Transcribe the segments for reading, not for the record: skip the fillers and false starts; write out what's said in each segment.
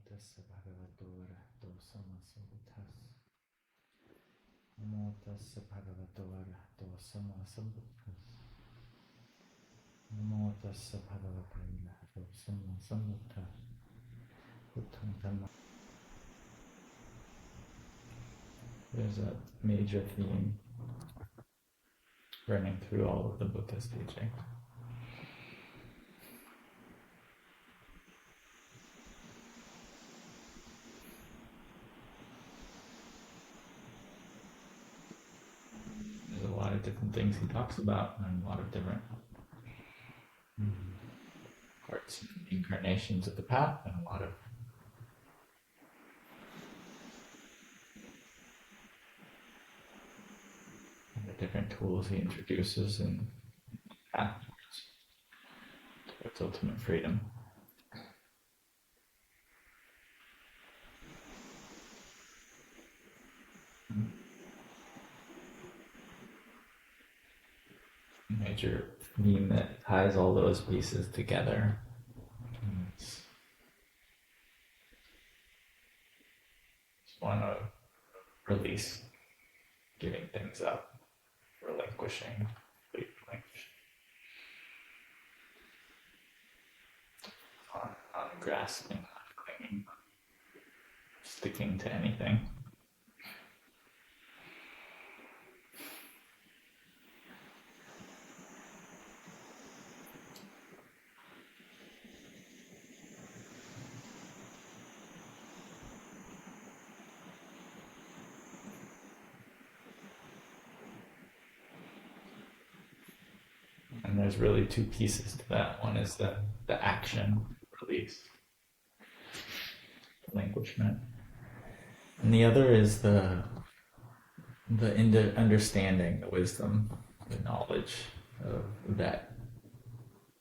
tassa bhagavato arahato sammasambuddhassa. Namo tassa bhagavato arahato sammasambuddhassa. Namo tassa bhagavato arahato sammasambuddhassa. Buddham Dhamma. There's a major theme running through all of the Buddha's teaching. There's a lot of different things he talks about and a lot of different parts and incarnations of the path and a lot of the different tools he introduces in path towards ultimate freedom. Major theme that ties all those pieces together. It's one of release, giving things up, relinquishing, on grasping, on clinging, sticking to anything. And there's really two pieces to that. One is the action, release, relinquishment. And the other is the understanding, the wisdom, the knowledge that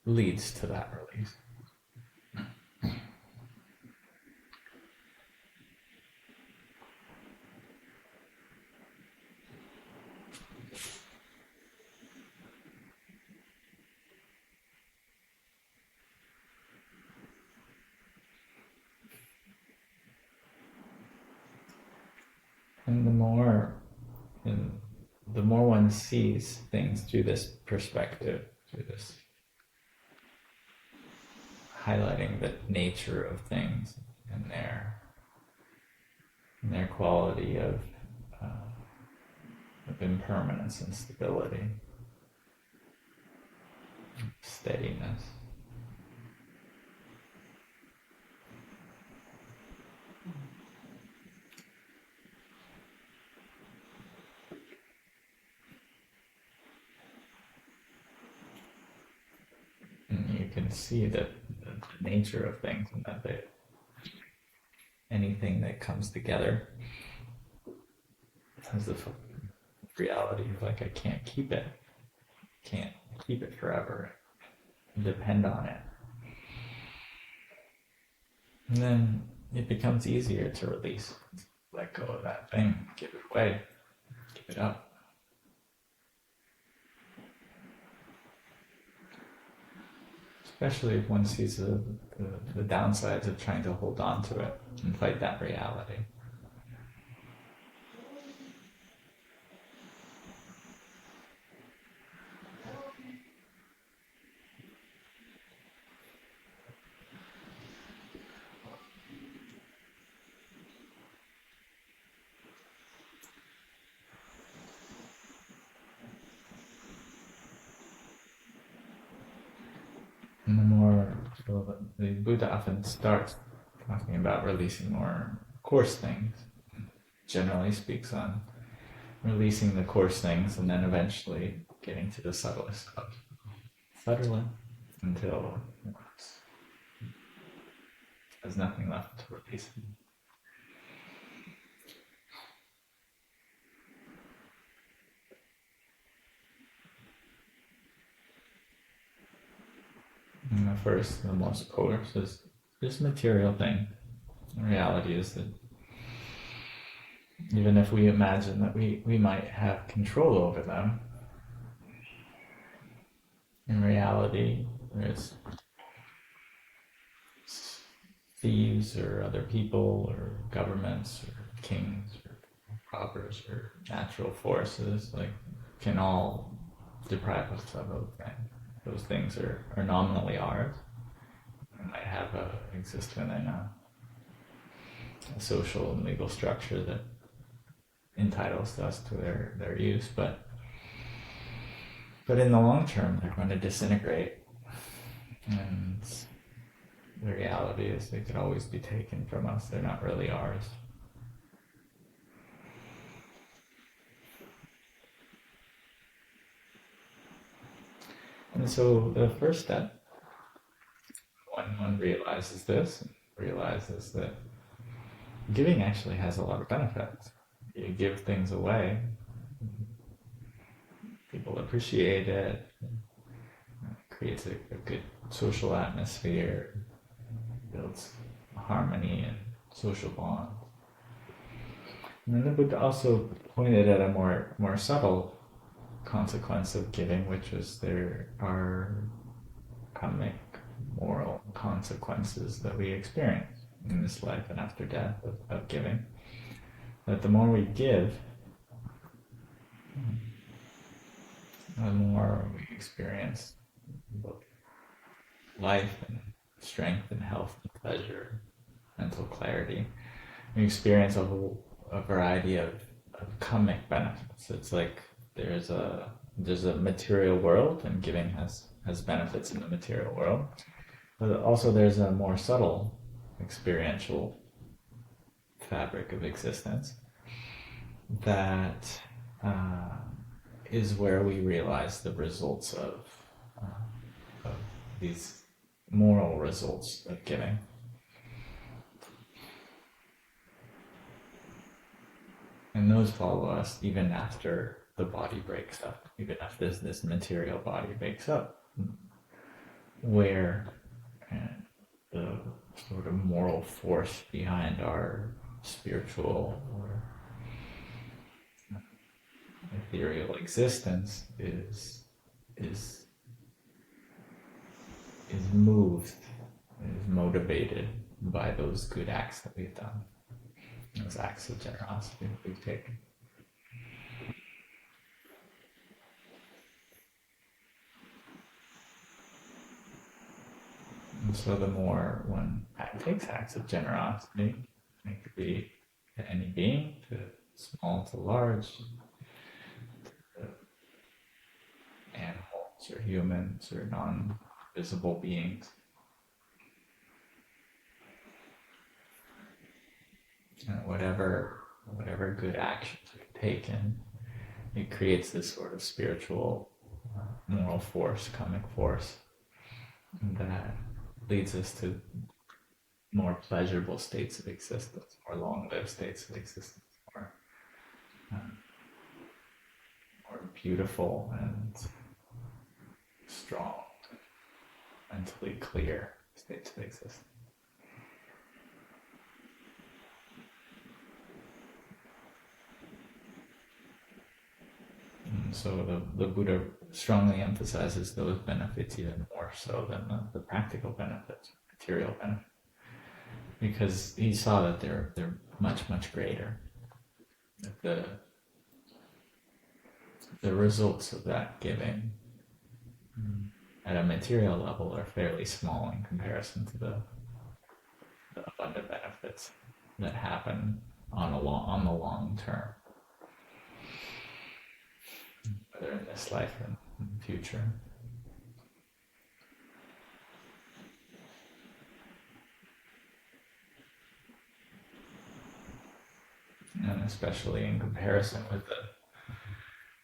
leads to that release. And the more one sees things through this perspective, through this highlighting the nature of things and their quality of impermanence and stability, steadiness. You can see that the nature of things and that anything that comes together has the reality of like, I can't keep it forever, depend on it. And then it becomes easier to release, let go of that thing, give it away, give it up. Especially if one sees the downsides of trying to hold on to it and fight that reality. The Buddha often starts talking about releasing more coarse things. Generally speaks on releasing the coarse things and then eventually getting to the subtlest of subtler until there's nothing left to release. And the first, the most coarse, is this material thing. The reality is that even if we imagine that we might have control over them, in reality, there's thieves or other people or governments or kings or robbers or natural forces, like, can all deprive us of those things. Those things are nominally ours. We might have exist within a social and legal structure that entitles us to their use, but in the long term they're going to disintegrate, and the reality is they could always be taken from us. They're not really ours. And so the first step, when one realizes this, realizes that giving actually has a lot of benefits. You give things away, people appreciate it, creates a good social atmosphere, builds harmony and social bonds. And then the Buddha also pointed at a more subtle consequence of giving, which was there are karmic moral consequences that we experience in this life and after death of giving. That the more we give, the more we experience both life and strength and health and pleasure, mental clarity. We experience a variety of karmic benefits. It's like there's a material world, and giving has benefits in the material world. But also there's a more subtle experiential fabric of existence that is where we realize the results of these moral results of giving. And those follow us even after the body breaks up, even after this material body breaks up, where the sort of moral force behind our spiritual or ethereal existence is moved, is motivated by those good acts that we've done, those acts of generosity that we've taken. And so the more one takes acts of generosity, it could be to any being, to small to large, to animals or humans or non-visible beings. And whatever good actions we've taken, it creates this sort of spiritual, moral force, karmic force, that leads us to more pleasurable states of existence, more long-lived states of existence, more beautiful and strong, mentally clear states of existence. And so the Buddha strongly emphasizes those benefits even more so than the practical benefits, material benefits, because he saw that they're much, much greater. That the results of that giving at a material level are fairly small in comparison to the abundant benefits that happen on the long term, whether in this life or in the future. And especially in comparison with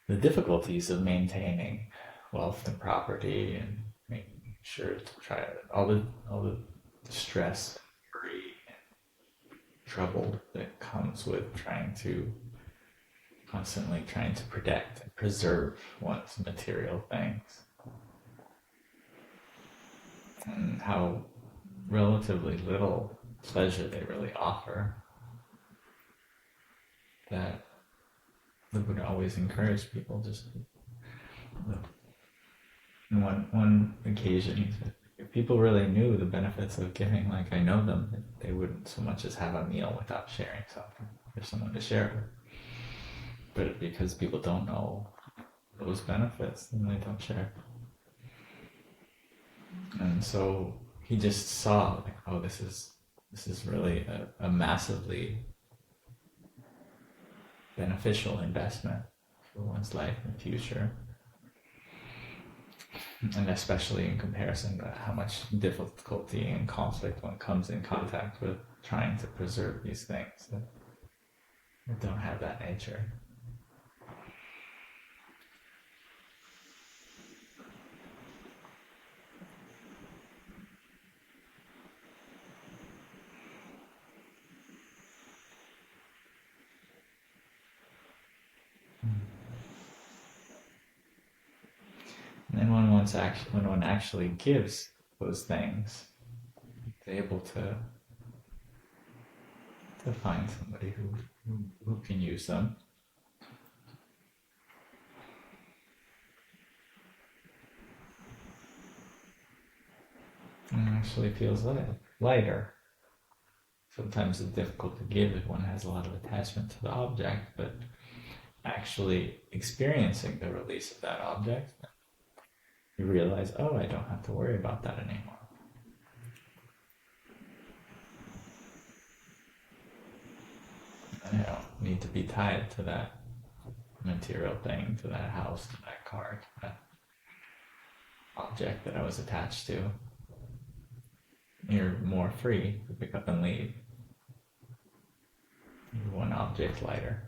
the difficulties of maintaining wealth and property, and making sure to try all the stress, worry, and trouble that comes with constantly trying to protect and preserve one's material things, and how relatively little pleasure they really offer. That the Buddha always encouraged people just in one occasion he said, if people really knew the benefits of giving like I know them, they wouldn't so much as have a meal without sharing something for someone to share with. But because people don't know those benefits, then they don't share. And so he just saw like, oh, this is really a massively beneficial investment for one's life and future. And especially in comparison to how much difficulty and conflict one comes in contact with trying to preserve these things that don't have that nature. And then when one actually gives those things, it's able to find somebody who can use them. And actually feels lighter. Sometimes it's difficult to give if one has a lot of attachment to the object, but actually experiencing the release of that object, you realize, oh, I don't have to worry about that anymore. I don't need to be tied to that material thing, to that house, to that car, to that object that I was attached to. You're more free to pick up and leave. You're one object lighter.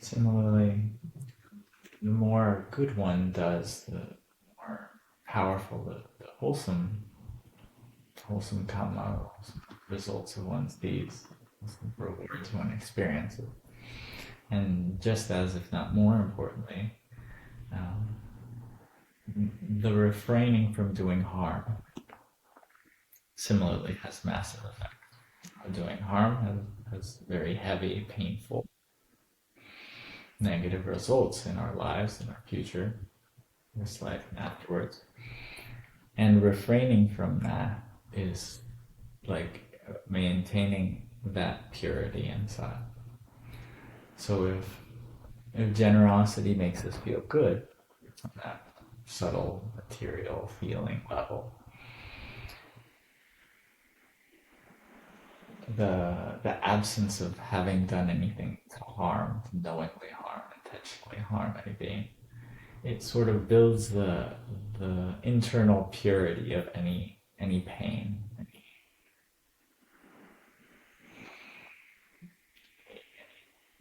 Similarly, the more good one does, the more powerful the wholesome karma, results of one's deeds, rewards one experiences. And just as, if not more importantly, the refraining from doing harm similarly has massive effects. Doing harm has very heavy, painful, negative results in our lives, in our future, this life and afterwards. And refraining from that is like maintaining that purity inside. So if generosity makes us feel good on that subtle material feeling level, the absence of having done anything to harm, to knowingly harm, intentionally harm any being, it sort of builds the internal purity of any pain, any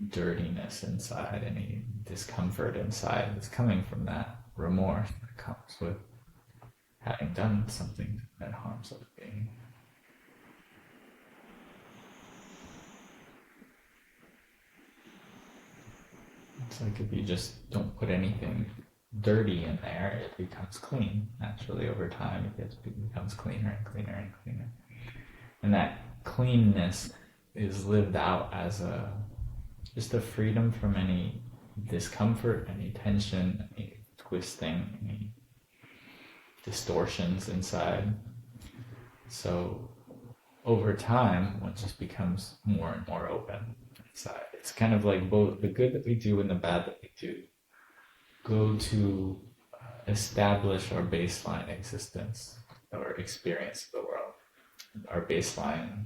dirtiness inside, any discomfort inside that's coming from that remorse that comes with having done something that harms other being. It's like if you just don't put anything dirty in there, it becomes clean. Naturally, over time, it becomes cleaner and cleaner and cleaner. And that cleanness is lived out as just a freedom from any discomfort, any tension, any twisting, any distortions inside. So over time, one just becomes more and more open inside. It's kind of like both the good that we do and the bad that we do go to establish our baseline existence or experience of the world, our baseline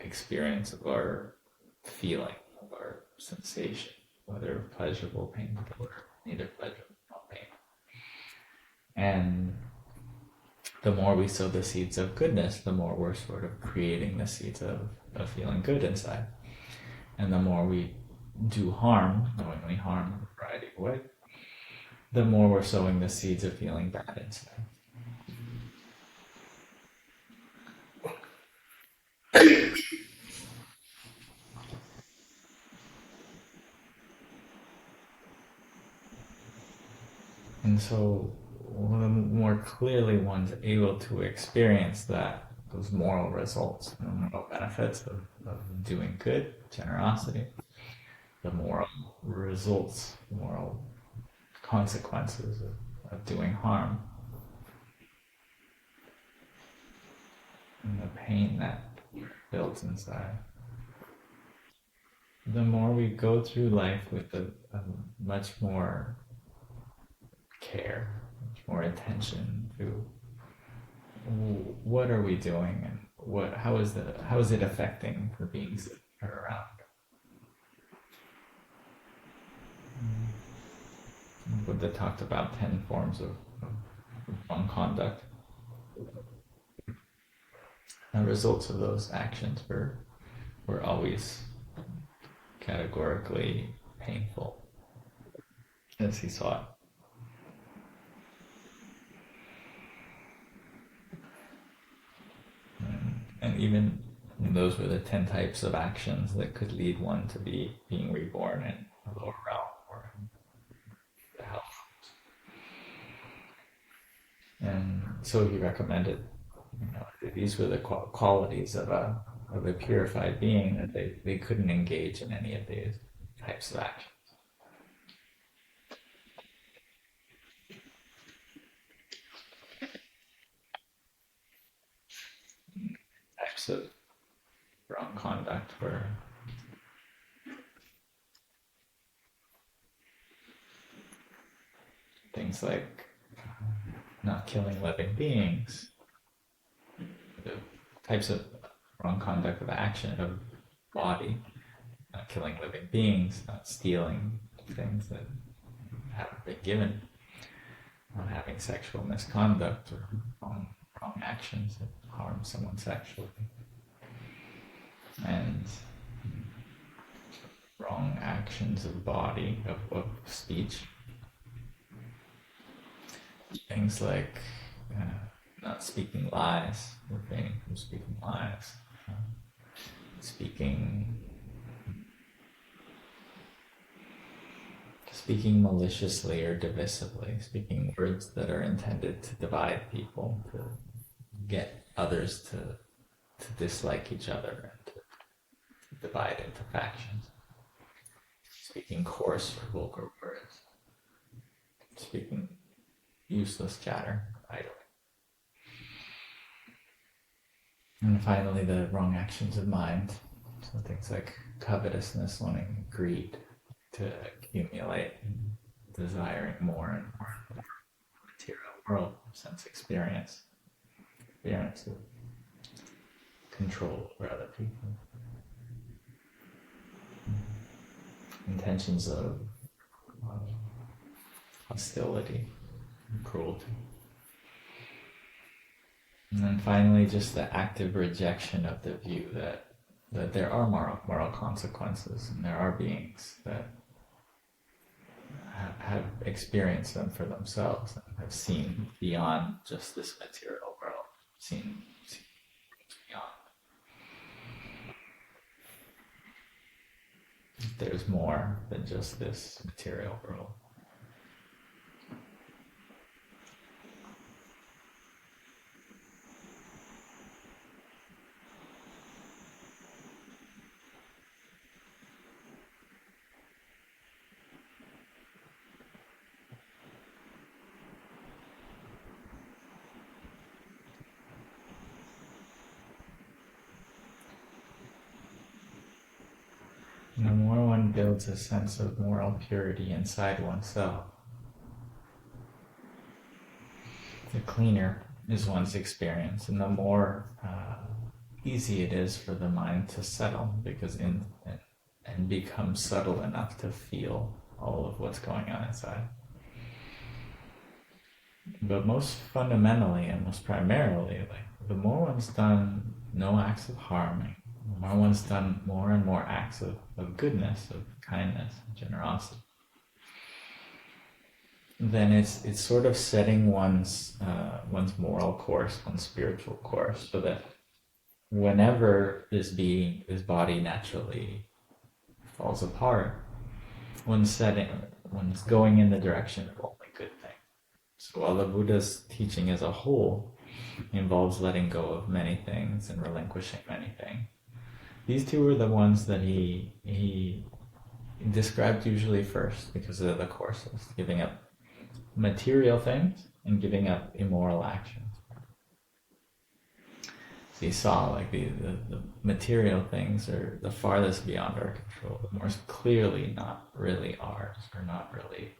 experience of our feeling, of our sensation, whether pleasurable, painful, or neither pleasurable nor painful. And the more we sow the seeds of goodness, the more we're sort of creating the seeds of feeling good inside. And the more we do harm, knowingly harm in a variety of ways, the more we're sowing the seeds of feeling bad inside. And so the more clearly one's able to experience those moral results, the moral benefits of doing good, generosity, the moral results, the moral consequences of doing harm, and the pain that builds inside. The more we go through life with a much more care, much more attention to what are we doing and how is it affecting the beings that are around. Buddha talked about 10 forms of wrong conduct. The results of those actions were always categorically painful as he saw it. And even those were the 10 types of actions that could lead one to being reborn in a lower realm or in the hell. And so he recommended, these were the qualities of a purified being, that they couldn't engage in any of these types of actions. Types of wrong conduct were things like not killing living beings, the types of wrong conduct of action, of body, not killing living beings, not stealing things that haven't been given, not having sexual misconduct or wrong actions that harm someone sexually, and wrong actions of body, of speech. Things like not speaking lies, refraining from speaking lies, speaking maliciously or divisively, speaking words that are intended to divide people, to get others to dislike each other and to divide into factions. Speaking coarse or vulgar words, speaking useless chatter, idle. And finally, the wrong actions of mind. So things like covetousness, wanting greed, to accumulate, desiring more and more material world, sense experience of control over other people. Intentions of hostility and cruelty. And then finally, just the active rejection of the view that there are moral consequences, and there are beings that have experienced them for themselves and have seen beyond just this material world, seen beyond. There's more than just this material world. The more one builds a sense of moral purity inside oneself, the cleaner is one's experience, and the more easy it is for the mind to settle, because and become subtle enough to feel all of what's going on inside. But most fundamentally and most primarily, the more one's done no acts of harming, When one's done more and more acts of goodness, of kindness, generosity, then it's sort of setting one's moral course, one's spiritual course, so that whenever this body naturally falls apart, one's going in the direction of only good things. So while the Buddha's teaching as a whole involves letting go of many things and relinquishing many things, these two are the ones that he described usually first because of the courses, giving up material things and giving up immoral actions. So you saw like the material things are the farthest beyond our control, the more clearly not really ours, or not really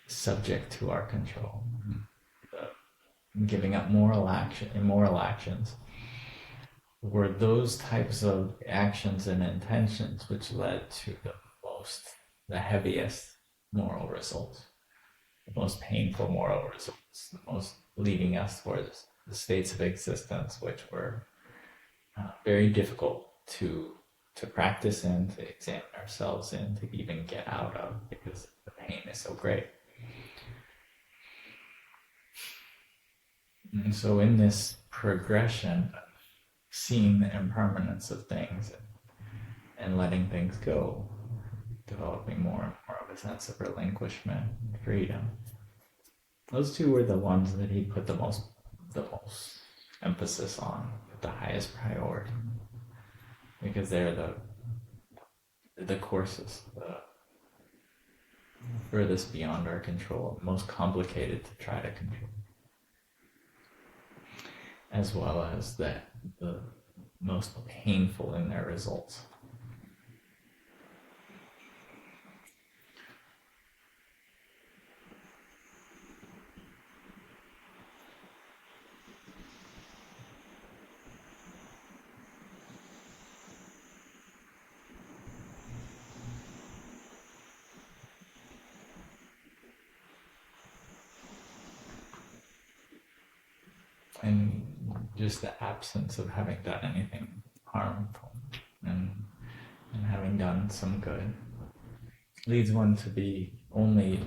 subject to our control. Giving up immoral actions were those types of actions and intentions which led to the heaviest moral results, the most painful moral results, the most leading us towards the states of existence which were very difficult to practice in, to examine ourselves in, to even get out of, because the pain is so great. And so in this progression of seeing the impermanence of things and letting things go, developing more and more of a sense of relinquishment and freedom, those two were the ones that he put the most emphasis on, the highest priority, because they're the courses, the furthest beyond our control, most complicated to try to control, as well as the most painful in their results. And just the absence of having done anything harmful and having done some good leads one to be only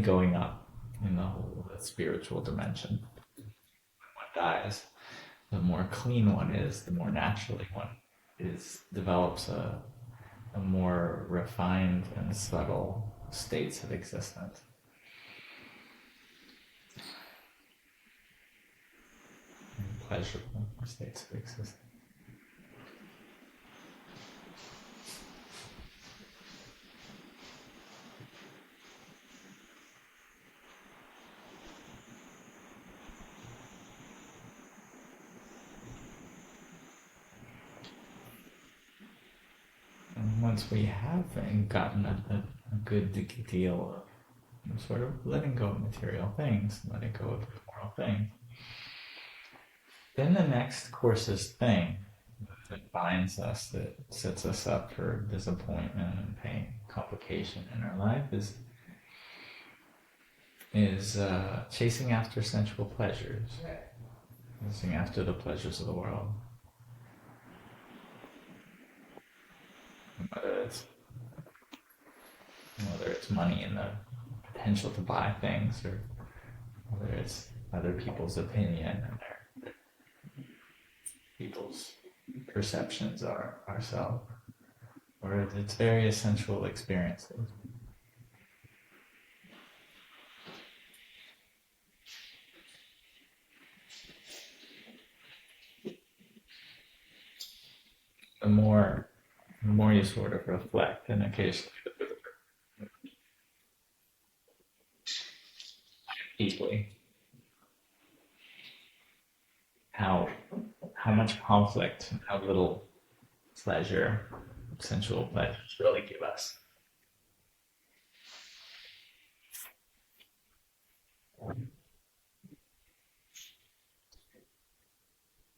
going up in the whole spiritual dimension. When one dies, the more clean one is, the more naturally one develops a more refined and subtle states of existence. Pleasurable states of existence. And once we have gotten a good deal of sort of letting go of material things, letting go of moral things, then the next course's thing that binds us, that sets us up for disappointment and pain, complication in our life is chasing after sensual pleasures, chasing after the pleasures of the world. Whether it's money and the potential to buy things, or whether it's other people's opinion and people's perceptions are ourselves, or its various sensual experiences. The more you sort of reflect and occasionally deeply how much conflict and how little pleasure, sensual pleasures really give us.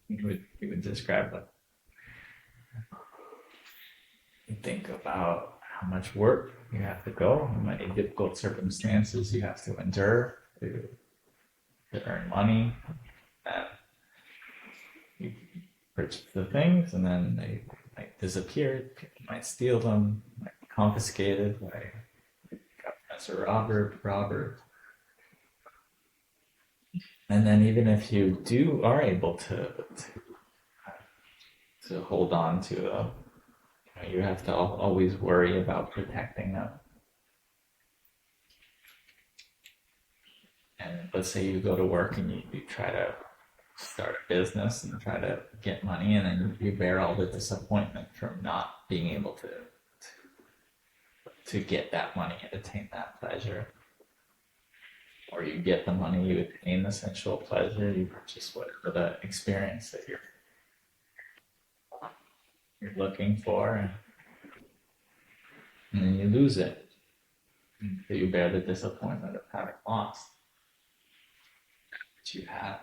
You would describe it. You think about how much work you have to go, how many difficult circumstances you have to endure to earn money, and purchase the things, and then they might disappear. People might steal them, might be confiscated by Professor Robert. And then even if you are able to hold on to them, you have to always worry about protecting them. And let's say you go to work and you try to start a business and try to get money, and then you bear all the disappointment from not being able to get that money and attain that pleasure. Or you get the money, you attain the sensual pleasure, you purchase whatever the experience that you're looking for, and then you lose it. So you bear the disappointment of having lost what you had.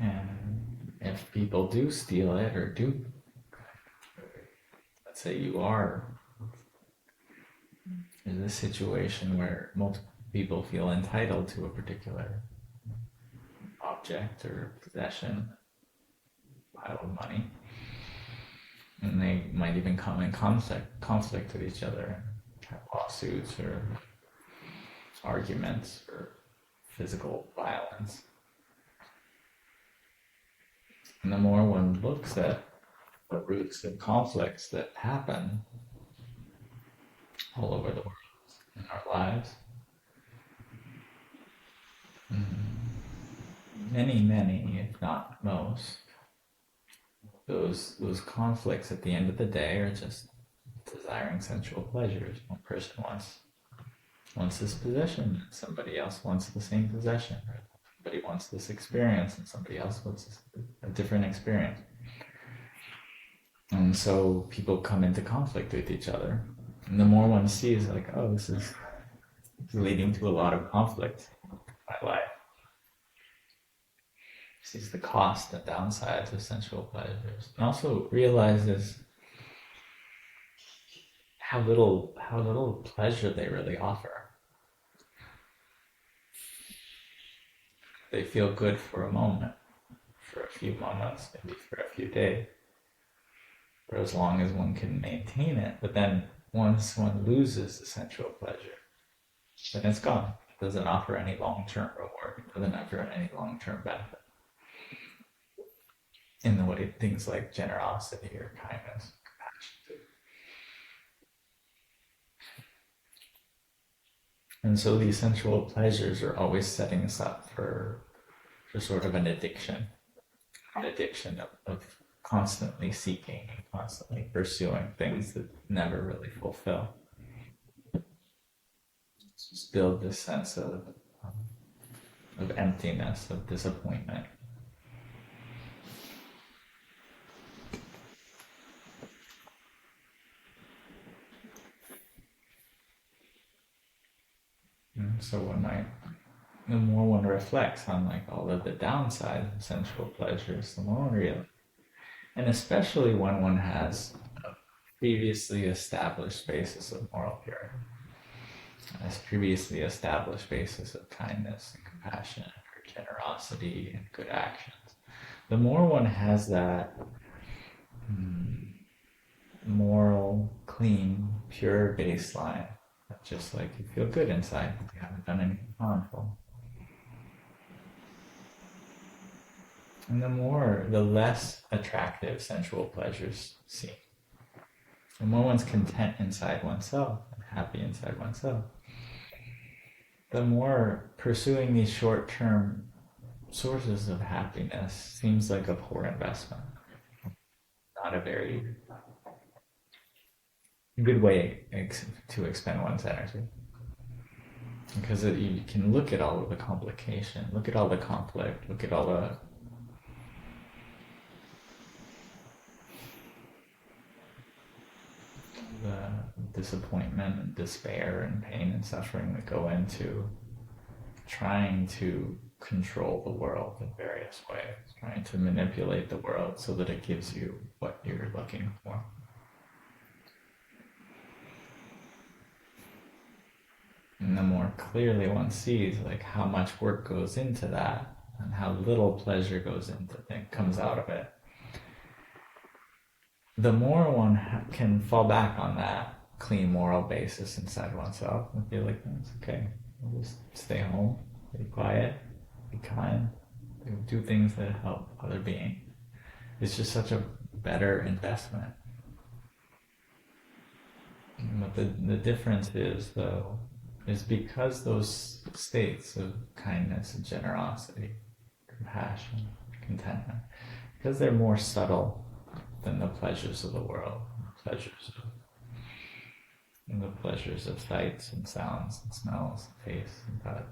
And if people do steal it, or let's say you are in a situation where multiple people feel entitled to a particular object or possession, pile of money, and they might even come in conflict with each other, have lawsuits or arguments or physical violence. And the more one looks at the roots of conflicts that happen all over the world in our lives, many, if not most, those conflicts at the end of the day are just desiring sensual pleasures. One person wants this possession, somebody else wants the same possession. Somebody wants this experience, and somebody else wants a different experience. And so people come into conflict with each other. And the more one sees, like, oh, this is leading to a lot of conflict in my life. Sees the cost and downsides of sensual pleasures, and also realizes how little pleasure they really offer. They feel good for a moment, for a few moments, maybe for a few days, for as long as one can maintain it. But then once one loses the sensual pleasure, then it's gone. It doesn't offer any long-term reward. It doesn't offer any long-term benefit in the way things like generosity or kindness, compassion. And so these sensual pleasures are always setting us up for sort of an addiction of constantly seeking and constantly pursuing things that never really fulfill. Just build this sense of emptiness, of disappointment. So the more one reflects on like all of the downsides of sensual pleasures, the more one realizes, and especially when one has a previously established basis of moral purity, a previously established basis of kindness and compassion or generosity and good actions, the more one has that moral, clean, pure baseline, just like you feel good inside, you haven't done anything harmful. And the less attractive sensual pleasures seem. The more one's content inside oneself and happy inside oneself, the more pursuing these short-term sources of happiness seems like a poor investment. Not a very good way to expend one's energy. Because you can look at all of the complication, look at all the conflict, look at all the disappointment and despair and pain and suffering that go into trying to control the world in various ways, trying to manipulate the world so that it gives you what you're looking for. And the more clearly one sees like how much work goes into that and how little pleasure comes out of it, the more one can fall back on that clean moral basis inside oneself and feel like, it's okay, I'll just stay home, be quiet, be kind, do things that help other beings. It's just such a better investment. But the difference is, though, is because those states of kindness and generosity, compassion, contentment, because they're more subtle than the pleasures of the world, the pleasures of sights and sounds and smells, taste and touch,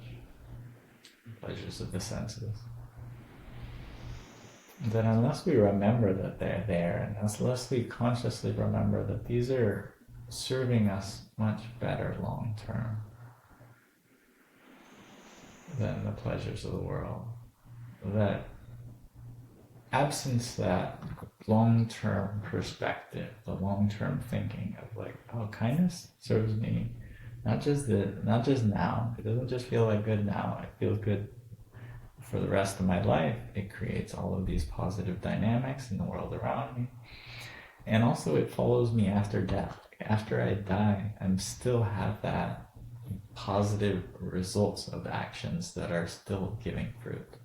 the pleasures of the senses. Then unless we remember that they're there, and unless we consciously remember that these are serving us much better long term than the pleasures of the world, that absence that long-term perspective, the long-term thinking of like, oh, kindness serves me not just now. It doesn't just feel like good now. It feels good for the rest of my life. It creates all of these positive dynamics in the world around me, and also it follows me after death. After I die, I still have that positive results of actions that are still giving fruit.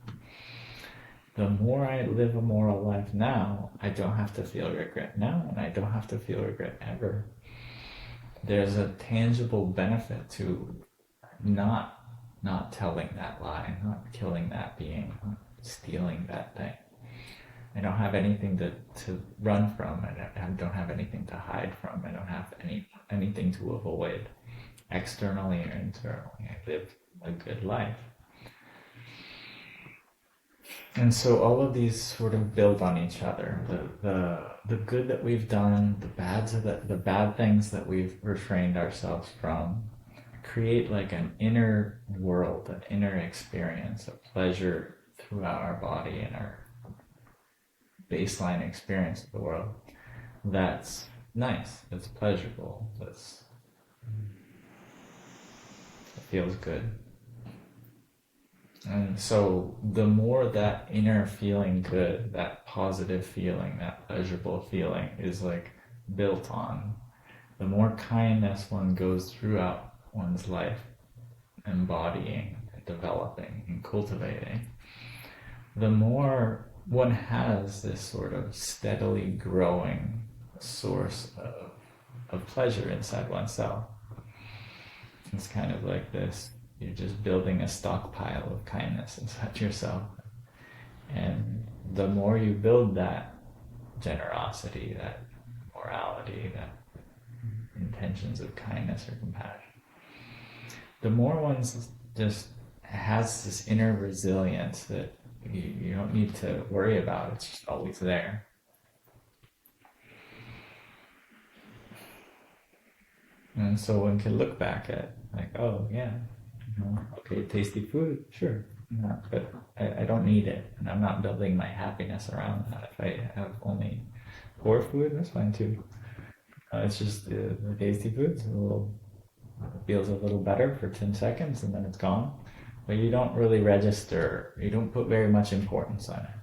The more I live a moral life now, I don't have to feel regret now, and I don't have to feel regret ever. There's a tangible benefit to not telling that lie, not killing that being, not stealing that thing. I don't have anything to run from. I don't have anything to hide from. I don't have anything to avoid, externally or internally. I live a good life. And so all of these sort of build on each other. The good that we've done, the bad things that we've refrained ourselves from, create like an inner world, an inner experience of pleasure throughout our body and our baseline experience of the world. That's nice, that's pleasurable, it feels good. And so the more that inner feeling good, that positive feeling, that pleasurable feeling is like built on, the more kindness one goes throughout one's life, embodying, developing, and cultivating, the more one has this sort of steadily growing source of pleasure inside oneself. It's kind of like this. You're just building a stockpile of kindness inside yourself. And the more you build that generosity, that morality, that intentions of kindness or compassion, the more one just has this inner resilience that you don't need to worry about. It's just always there. And so one can look back at like, oh yeah, okay, tasty food, sure, but I don't need it, and I'm not building my happiness around that. If I have only poor food, that's fine too. It's just the tasty food feels a little better for 10 seconds and then it's gone. But you don't really register, you don't put very much importance on it.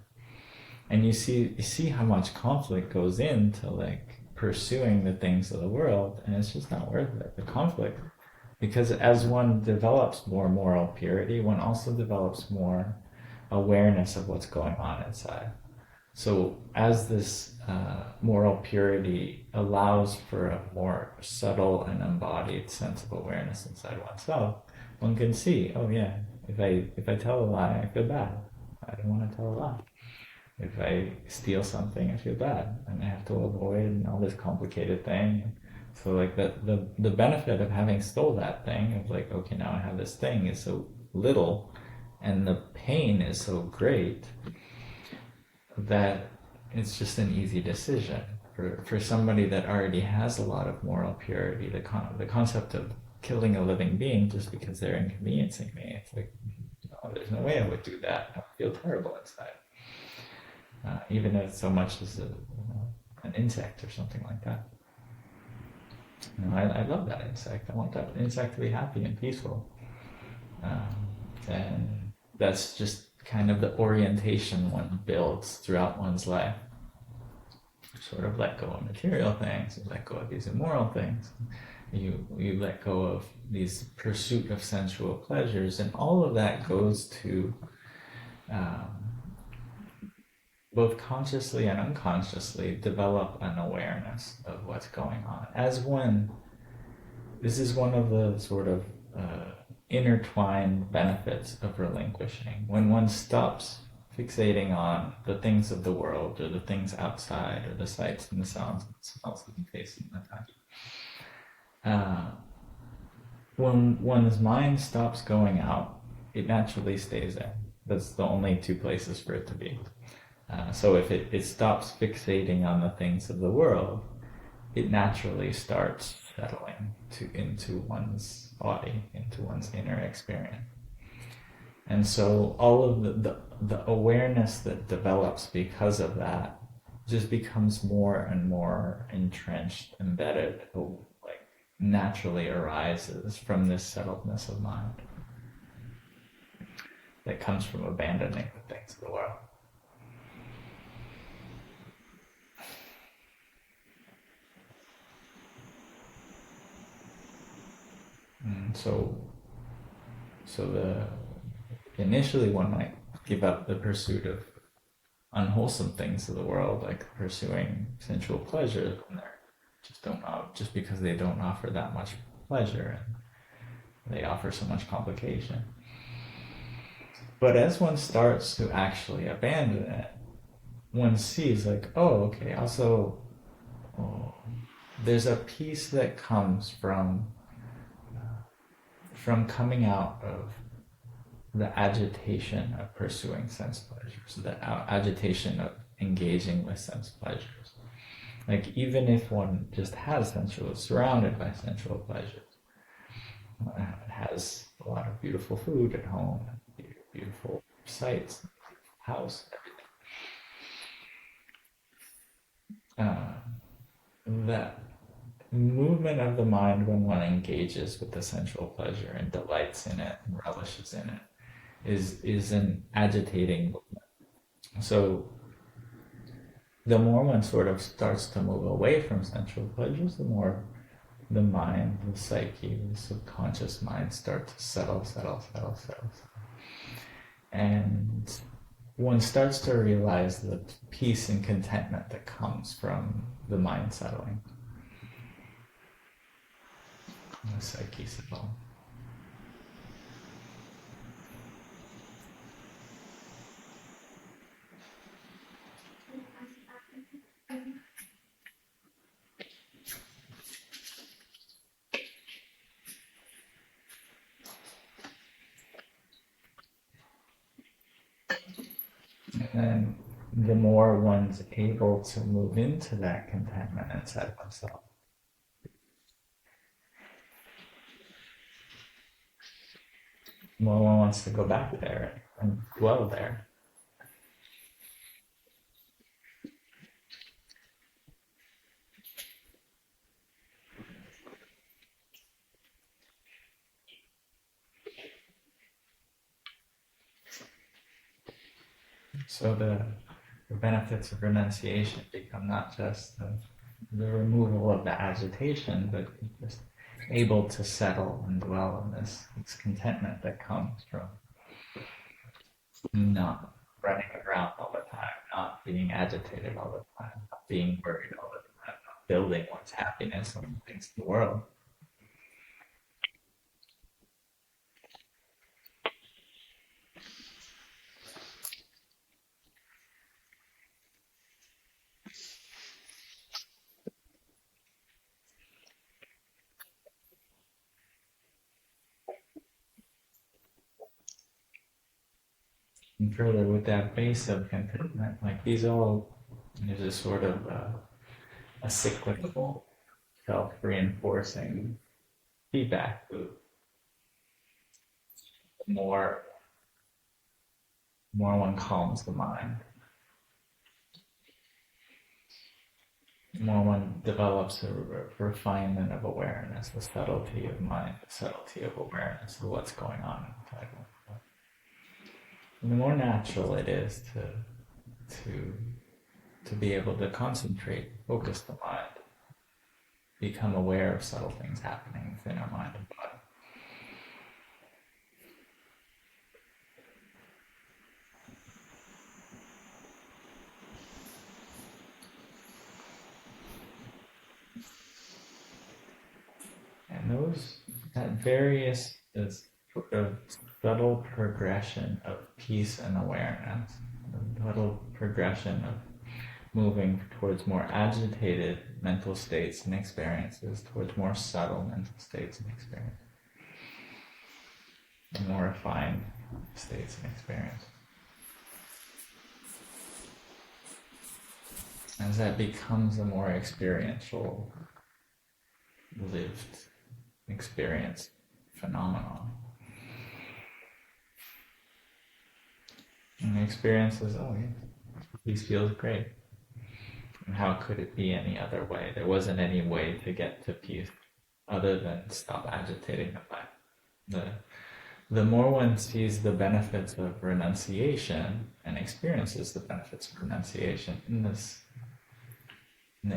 And you see how much conflict goes into like pursuing the things of the world, and it's just not worth it, the conflict. Because as one develops more moral purity, one also develops more awareness of what's going on inside. So as this moral purity allows for a more subtle and embodied sense of awareness inside oneself, one can see, oh yeah, if I tell a lie, I feel bad. I don't want to tell a lie. If I steal something, I feel bad, and I have to avoid all this complicated thing. So like the benefit of having stole that thing, of like, okay, now I have this thing, is so little, and the pain is so great that it's just an easy decision for somebody that already has a lot of moral purity. The concept of killing a living being just because they're inconveniencing me, it's like, there's no way I would do that. I would feel terrible inside. Even if so much as an insect or something like that. I love that insect. I want that insect to be happy and peaceful. And that's just kind of the orientation one builds throughout one's life. Sort of let go of material things, you let go of these immoral things. You let go of these pursuit of sensual pleasures, and all of that goes to both consciously and unconsciously develop an awareness of what's going on. This is one of the sort of intertwined benefits of relinquishing. When one stops fixating on the things of the world or the things outside or the sights and the sounds and the smells and the tastes and the touch, when one's mind stops going out, it naturally stays there. That's the only two places for it to be. So if it stops fixating on the things of the world, it naturally starts settling into one's body, into one's inner experience. And so all of the awareness that develops because of that just becomes more and more entrenched, embedded, like naturally arises from this settledness of mind that comes from abandoning the things of the world. So initially one might give up the pursuit of unwholesome things of the world, like pursuing sensual pleasure, and just because they don't offer that much pleasure and they offer so much complication. But as one starts to actually abandon it, one sees like, okay, also there's a peace that comes from coming out of the agitation of pursuing sense pleasures, the agitation of engaging with sense pleasures. Like even if one just has surrounded by sensual pleasures, has a lot of beautiful food at home, beautiful sights, house, everything. That movement of the mind when one engages with the sensual pleasure and delights in it and relishes in it is an agitating movement. So the more one sort of starts to move away from sensual pleasures, the more the mind, the psyche, the subconscious mind start to settle. And one starts to realize the peace and contentment that comes from the mind settling. The psyche settling. And the more one's able to move into that contentment inside oneself, the more one wants to go back there and dwell there. So the benefits of renunciation become not just the removal of the agitation, but just able to settle and dwell in this contentment that comes from not running around all the time, not being agitated all the time, not being worried all the time, not building one's happiness on things in the world. And further, with that base of contentment, like there's a sort of a cyclical, self-reinforcing feedback loop. The more the more one calms the mind, the more one develops a refinement of awareness, the subtlety of mind, the subtlety of awareness of what's going on inside one. And the more natural it is to be able to concentrate, focus the mind, become aware of subtle things happening within our mind and body. And that various sort of subtle progression of peace and awareness, the subtle progression of moving towards more agitated mental states and experiences, towards more subtle mental states and experiences, and more refined states and experiences. As that becomes a more experiential, lived experience phenomenon. And the experience is, oh yeah, peace feels great. And how could it be any other way? There wasn't any way to get to peace other than stop agitating the mind. The more one sees the benefits of renunciation and experiences the benefits of renunciation in the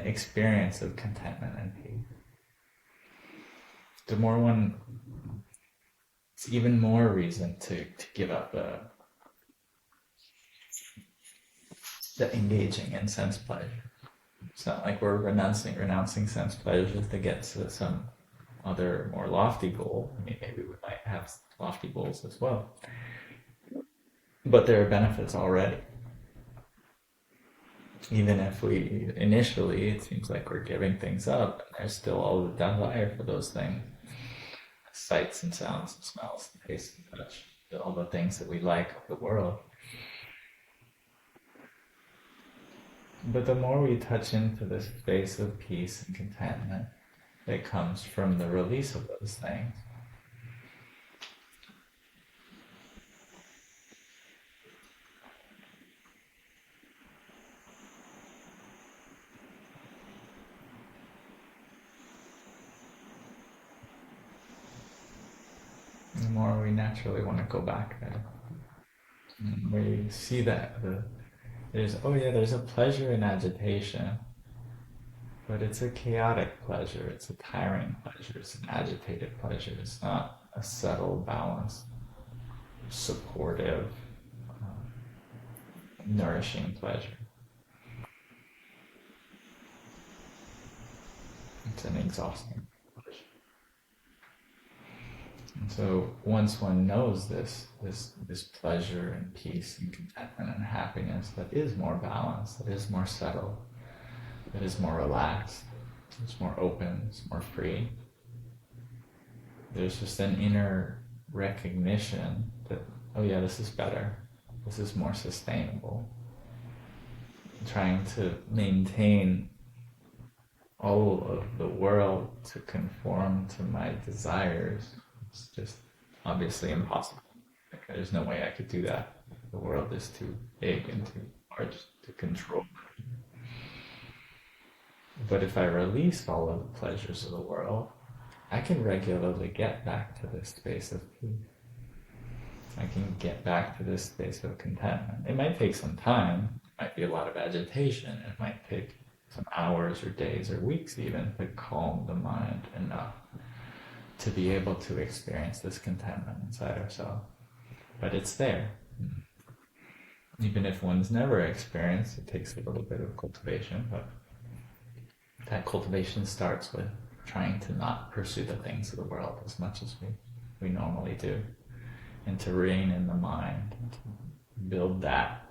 experience of contentment and peace, the more one, it's even more reason to give up the engaging in sense pleasure. It's not like we're renouncing sense pleasures to get to some other more lofty goal. I mean, maybe we might have lofty goals as well, but there are benefits already. Even if we initially, it seems like we're giving things up, and there's still all the desire for those things, sights and sounds and smells and tastes and touch, all the things that we like of the world. But the more we touch into this space of peace and contentment that comes from the release of those things, the more we naturally want to go back there. And we see that there's a pleasure in agitation, but it's a chaotic pleasure, it's a tiring pleasure, it's an agitated pleasure, it's not a subtle, balanced, supportive, nourishing pleasure. It's an exhausting pleasure. And so once one knows this pleasure and peace and contentment and happiness that is more balanced, that is more subtle, that is more relaxed, it's more open, it's more free, there's just an inner recognition that, oh yeah, this is better, this is more sustainable. Trying to maintain all of the world to conform to my desires, it's just obviously impossible. Like, there's no way I could do that. The world is too big and too large to control. But if I release all of the pleasures of the world, I can regularly get back to this space of peace. I can get back to this space of contentment. It might take some time. It might be a lot of agitation. It might take some hours or days or weeks even to calm the mind enough to be able to experience this contentment inside ourselves. But it's there. Even if one's never experienced, it takes a little bit of cultivation, but that cultivation starts with trying to not pursue the things of the world as much as we normally do, and to rein in the mind, and to build that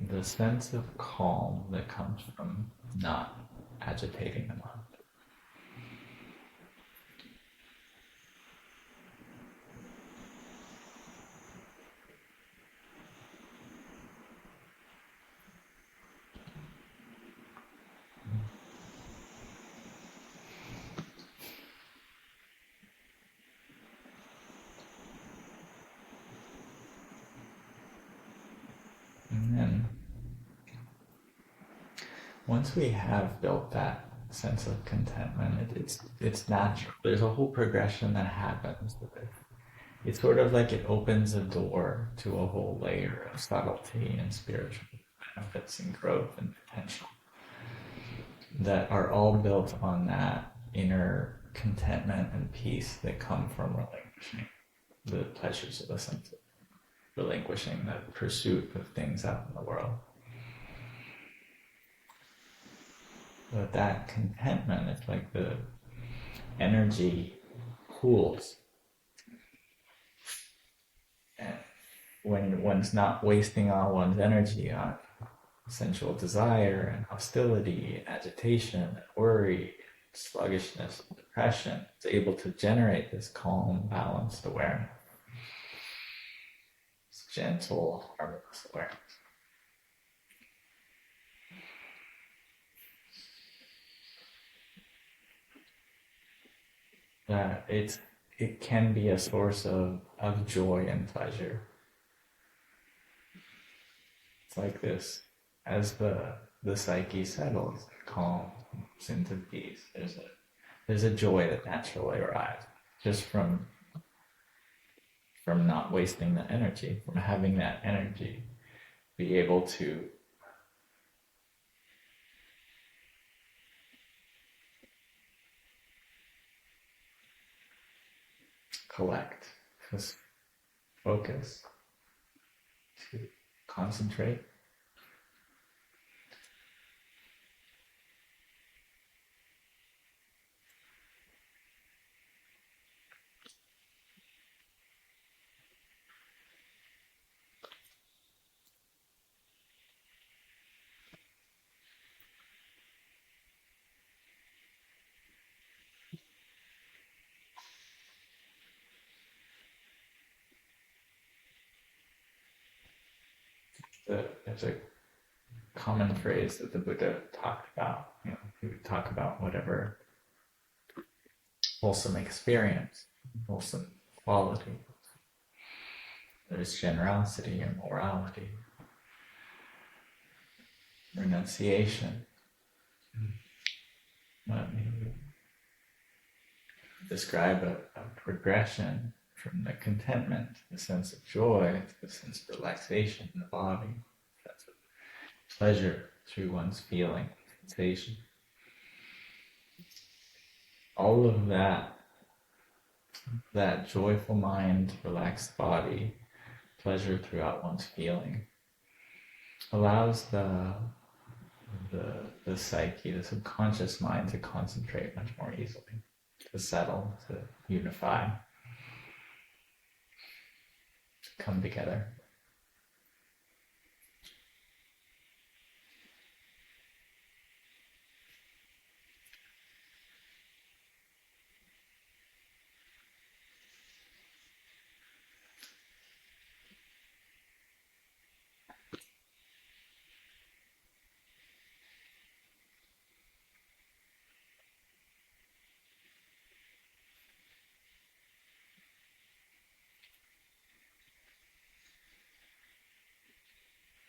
the sense of calm that comes from not agitating the mind. once we have built that sense of contentment, it's natural. There's a whole progression that happens with it. It's sort of like it opens a door to a whole layer of subtlety and spiritual benefits and growth and potential that are all built on that inner contentment and peace that come from relinquishing the pleasures of the senses, relinquishing the pursuit of things out in the world. But that contentment, it's like the energy pools. And when one's not wasting all one's energy on sensual desire and hostility, and agitation, and worry, and sluggishness, and depression, it's able to generate this calm, balanced awareness. This gentle, harmless awareness. It can be a source of joy and pleasure. It's like this, as the psyche settles, calms into peace, there's a joy that naturally arises just from not wasting the energy, from having that energy be able to collect, to focus, to concentrate. There's a common phrase that the Buddha talked about. He would talk about whatever wholesome experience, wholesome quality. There's generosity and morality, renunciation. Let me describe a progression from the contentment, the sense of joy, to the sense of relaxation in the body, sense of pleasure through one's feeling, sensation. All of that joyful mind, relaxed body, pleasure throughout one's feeling, allows the psyche, the subconscious mind, to concentrate much more easily, to settle, to unify, to come together.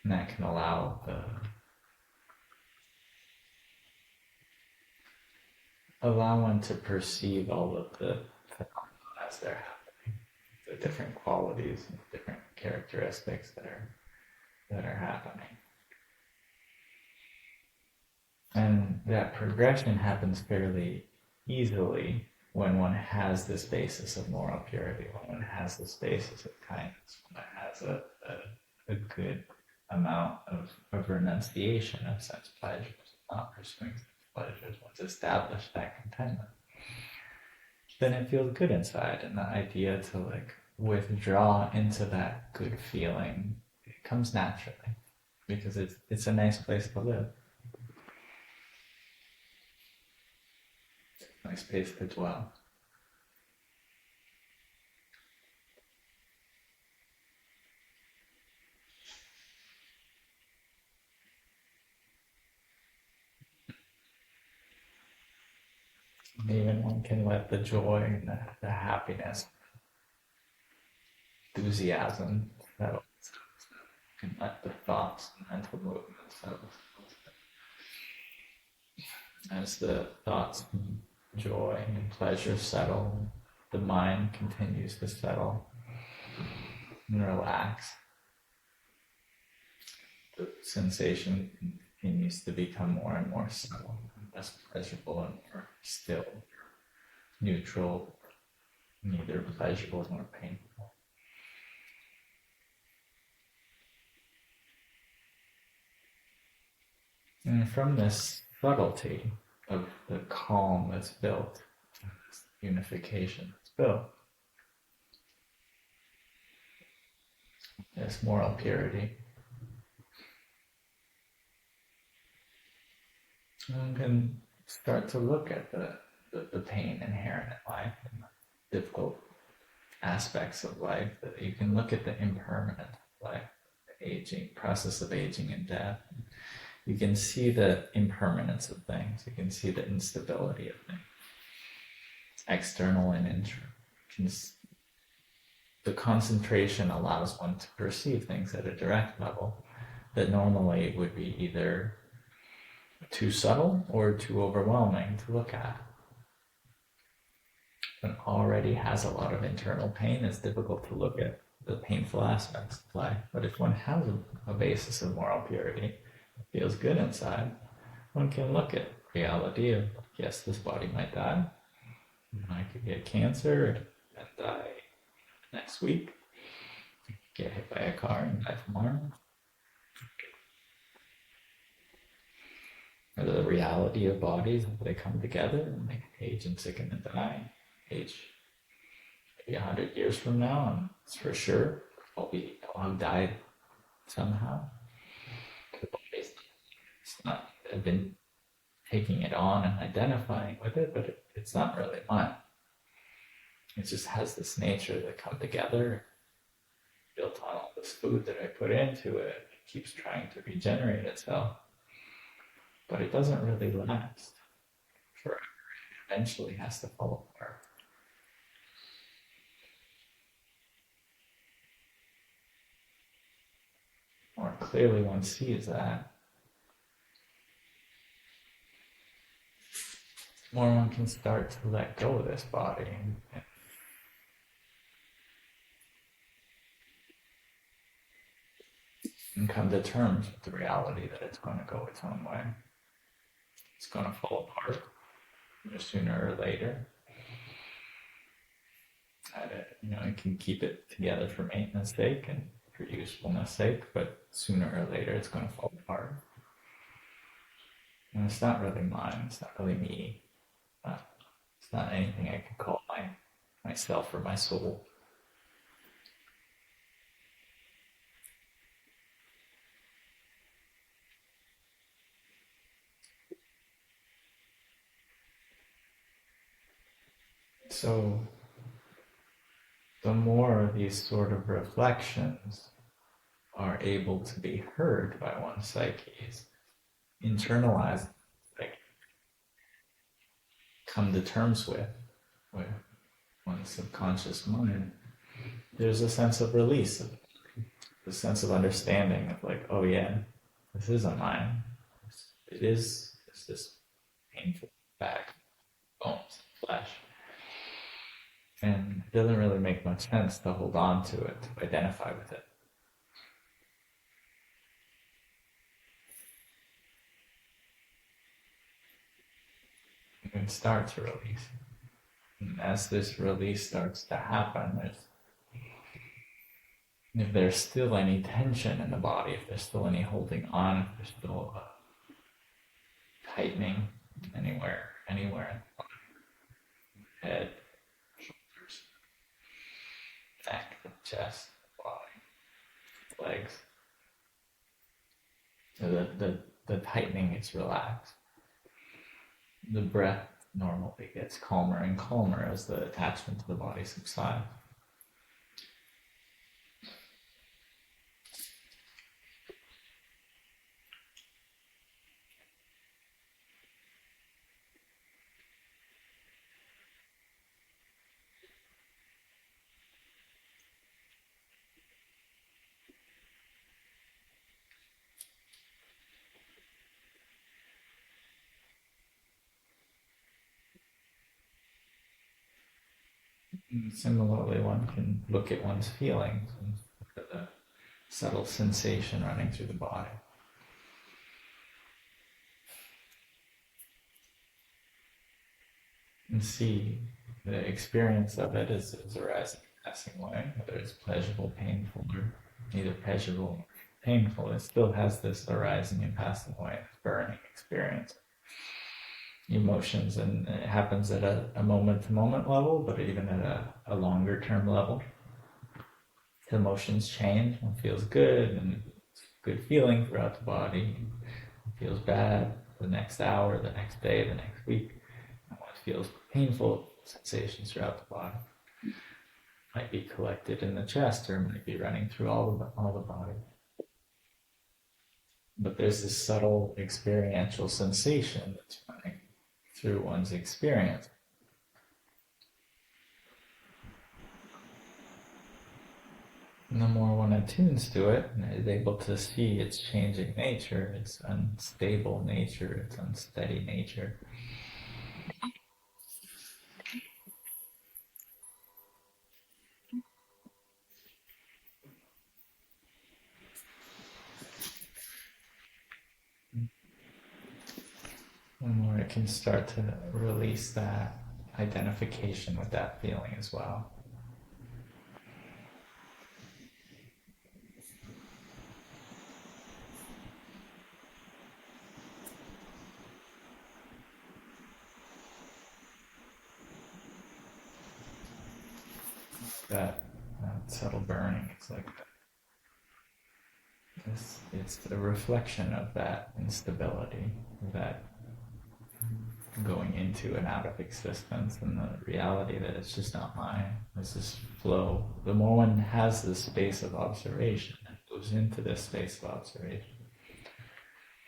And that can allow one to perceive all of the phenomena as they're happening, the different qualities and different characteristics that are happening. And that progression happens fairly easily when one has this basis of moral purity, when one has this basis of kindness, when one has a good amount of renunciation of sense pleasures, not pursuing sense pleasures. Once established that contentment, then it feels good inside, and the idea to withdraw into that good feeling, it comes naturally because it's a nice place to live. Nice place to dwell. Even one can let the joy and the happiness, enthusiasm settle. Can let the thoughts and mental movements settle. As the thoughts, joy and pleasure settle, the mind continues to settle and relax. The sensation continues to become more and more subtle, less pleasurable and more still, neutral, neither pleasurable nor painful. And from this subtlety of the calm that's built, this unification that's built, this moral purity, one can start to look at the pain inherent in life and the difficult aspects of life. That you can look at the impermanent of life, the aging process of aging and death. You can see the impermanence of things. You can see the instability of things, external and internal. The concentration allows one to perceive things at a direct level that normally would be either too subtle or too overwhelming to look at. When already has a lot of internal pain, it's difficult to look at the painful aspects of life. But if one has a basis of moral purity, feels good inside, one can look at reality of, yes, this body might die. I could get cancer and die next week. Get hit by a car and die tomorrow. Or the reality of bodies, they come together and they age and sicken and die. Age maybe 100 years from now, and it's for sure I'll have died somehow. It's not, I've been taking it on and identifying with it, but it's not really mine. It just has this nature that come together, built on all this food that I put into it. It keeps trying to regenerate itself, but it doesn't really last forever. It eventually has to fall apart. More clearly one sees that, more one can start to let go of this body and come to terms with the reality that it's going to go its own way. It's going to fall apart sooner or later. You can keep it together for maintenance sake and for usefulness sake, but sooner or later it's going to fall apart. And it's not really mine. It's not really me. It's not anything I could call myself or my soul. So the more these sort of reflections are able to be heard by one's psyches, internalized, like come to terms with one's subconscious mind, there's a sense of release, a sense of understanding of like, oh yeah, this isn't mine. It's this painful back, bones, flesh. And it doesn't really make much sense to hold on to it, to identify with it. You can start to release. And as this release starts to happen, if there's still any tension in the body, if there's still any holding on, if there's still tightening anywhere in the body, head, shoulders, neck, chest, body, legs. So the tightening is relaxed. The breath normally gets calmer and calmer as the attachment to the body subsides. Similarly, one can look at one's feelings and look at the subtle sensation running through the body. And see the experience of it as arising, passing away, whether it's pleasurable, painful, or neither pleasurable or painful. It still has this arising and passing away, this burning experience. Emotions, and it happens at a moment-to-moment level, but even at a longer-term level. The emotions change. One feels good, and it's a good feeling throughout the body. It feels bad the next hour, the next day, the next week. And one feels painful sensations throughout the body. Might be collected in the chest, or might be running through all the body. But there's this subtle experiential sensation that's running through one's experience. And the more one attunes to it and is able to see its changing nature, its unstable nature, its unsteady nature, the more it can start to release that identification with that feeling as well. That subtle burning, it's like it's a reflection of that instability, that going into and out of existence, and the reality that it's just not mine. It's this flow. The more one has this space of observation and goes into this space of observation,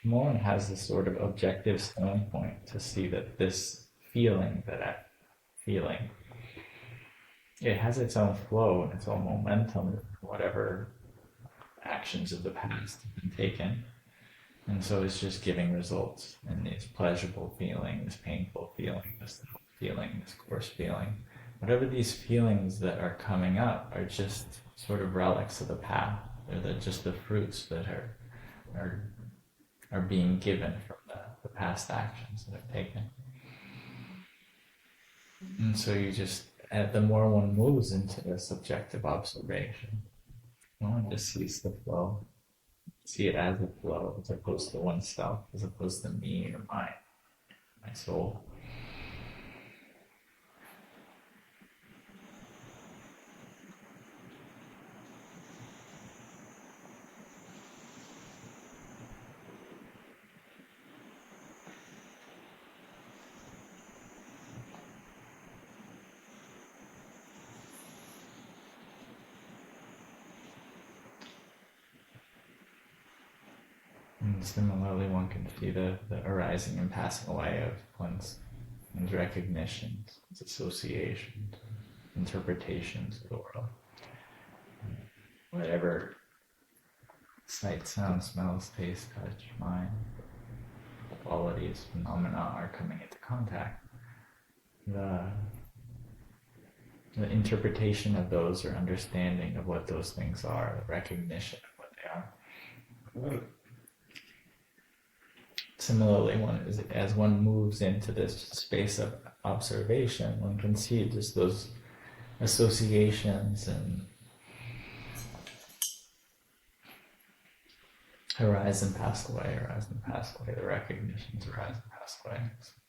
the more one has this sort of objective standpoint to see that this feeling that I'm feeling, it has its own flow and its own momentum, whatever actions of the past have been taken. And so it's just giving results. And this pleasurable feeling, this painful feeling, this feeling, this coarse feeling, whatever these feelings that are coming up are just sort of relics of the path. They're just the fruits that are being given from the past actions that are taken. And so you just, the more one moves into this objective observation, one just sees the flow. See it as a flow, as opposed to oneself, as opposed to me or my soul. And similarly, one can see the arising and passing away of one's recognitions, its associations, interpretations of the world. Whatever sight, sound, smells, taste, touch, mind, qualities, phenomena are coming into contact, the interpretation of those or understanding of what those things are, the recognition of what they are. Similarly, as one moves into this space of observation, one can see just those associations and arise and pass away, the recognitions arise and pass away.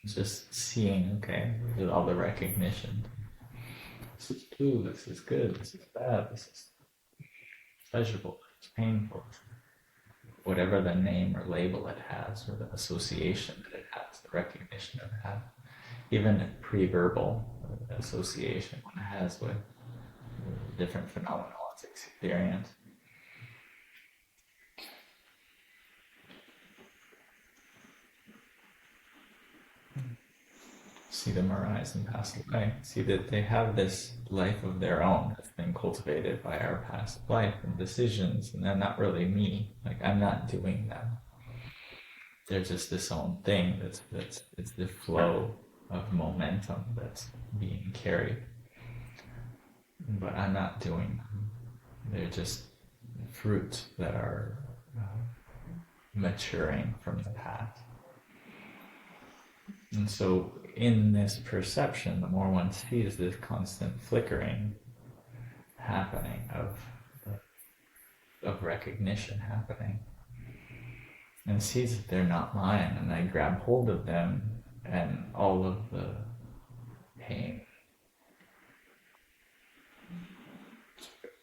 So just seeing, okay, with all the recognition. This is true, this is good, this is bad, this is pleasurable, this is painful. Whatever the name or label it has, or the association that it has, the recognition it has, even pre-verbal association one has with different phenomena one's experience. See them arise and pass away. See that they have this life of their own that's been cultivated by our past life and decisions, and they're not really me. Like, I'm not doing them. They're just this own thing it's the flow of momentum that's being carried. but I'm not doing them. They're just fruits that are maturing from the past. And so in this perception, the more one sees this constant flickering happening of recognition happening, and sees that they're not mine, and I grab hold of them, and all of the pain,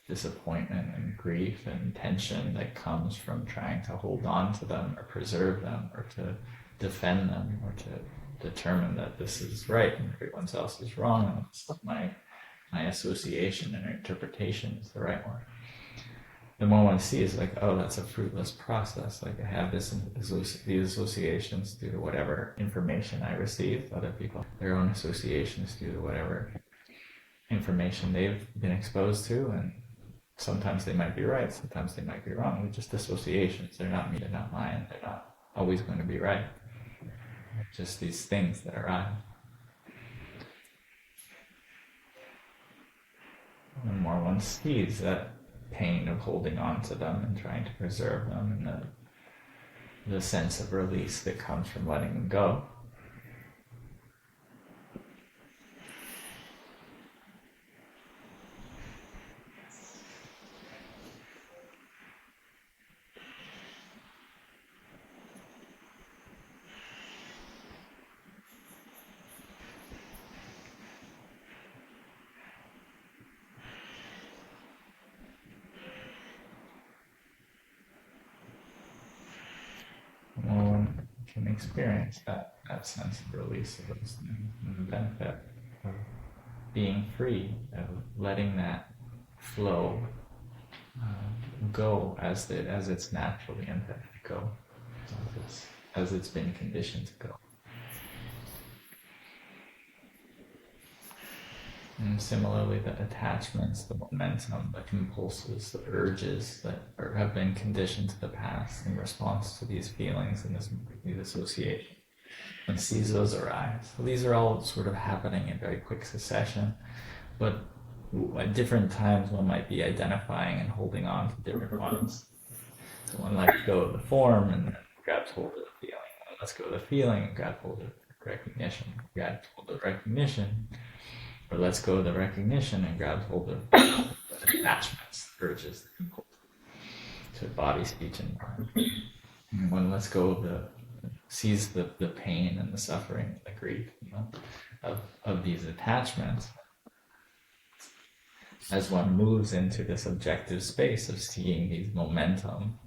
disappointment and grief and tension that comes from trying to hold on to them or preserve them or to defend them or to determine that this is right and everyone else is wrong, and my association and interpretation is the right one. The more one sees, like, oh, that's a fruitless process. Like, I have these associations due to whatever information I received. Other people, their own associations due to whatever information they've been exposed to, and sometimes they might be right, sometimes they might be wrong. They're just associations. They're not me, they're not mine. They're not always going to be right. They're just these things that arise. The more one sees that pain of holding on to them and trying to preserve them, and the sense of release that comes from letting them go, one can experience that sense of release of those things and the benefit of being free, of letting that flow go as it's naturally intended to go, as it's been conditioned to go. And similarly, the attachments, the momentum, the impulses, the urges that have been conditioned to the past in response to these feelings and these associations, and sees those arise. So these are all sort of happening in very quick succession, but at different times one might be identifying and holding on to different ones. So one lets go of the form and then grabs hold of the feeling. One lets go of the feeling and grabs hold of recognition. Grabs hold of recognition. Or let's go to the recognition and grab hold of the attachments, urges, the impulse to body, speech, and mind. And one lets go of sees the pain and the suffering, the grief, of these attachments. As one moves into this objective space of seeing these momentum